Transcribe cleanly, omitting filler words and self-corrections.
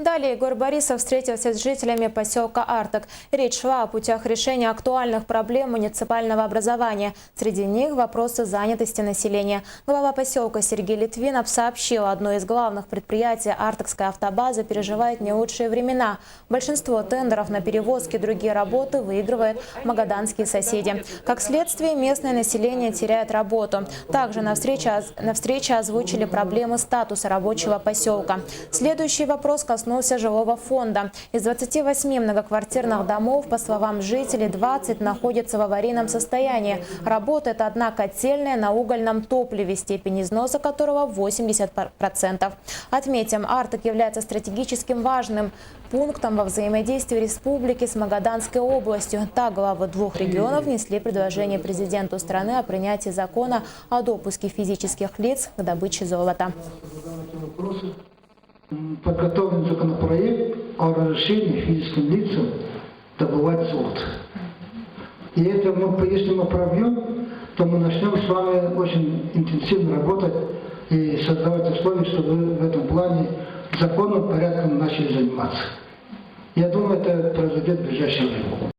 Далее Егор Борисов встретился с жителями поселка Артек. Речь шла о путях решения актуальных проблем муниципального образования. Среди них вопросы занятости населения. Глава поселка Сергей Литвинов сообщил, одно из главных предприятий Артекская автобаза переживает не лучшие времена. Большинство тендеров на перевозки и другие работы выигрывают магаданские соседи. Как следствие, местное население теряет работу. Также на встрече озвучили проблемы статуса рабочего поселка. Следующий вопрос коснулся жилого фонда. Из 28 многоквартирных домов, по словам жителей, 20 находятся в аварийном состоянии. Работает одна котельная на угольном топливе, степень износа которого 80%. Отметим, Артек является стратегическим важным пунктом во взаимодействии республики с Магаданской областью. Так, главы двух регионов внесли предложение президенту страны о принятии закона о допуске физических лиц к добыче золота. Подготовлен законопроект о разрешении физическим лицам добывать золото. И это если мы пробьем, то мы начнем с вами очень интенсивно работать и создавать условия, чтобы в этом плане законным порядком начали заниматься. Я думаю, это произойдет в ближайшее время.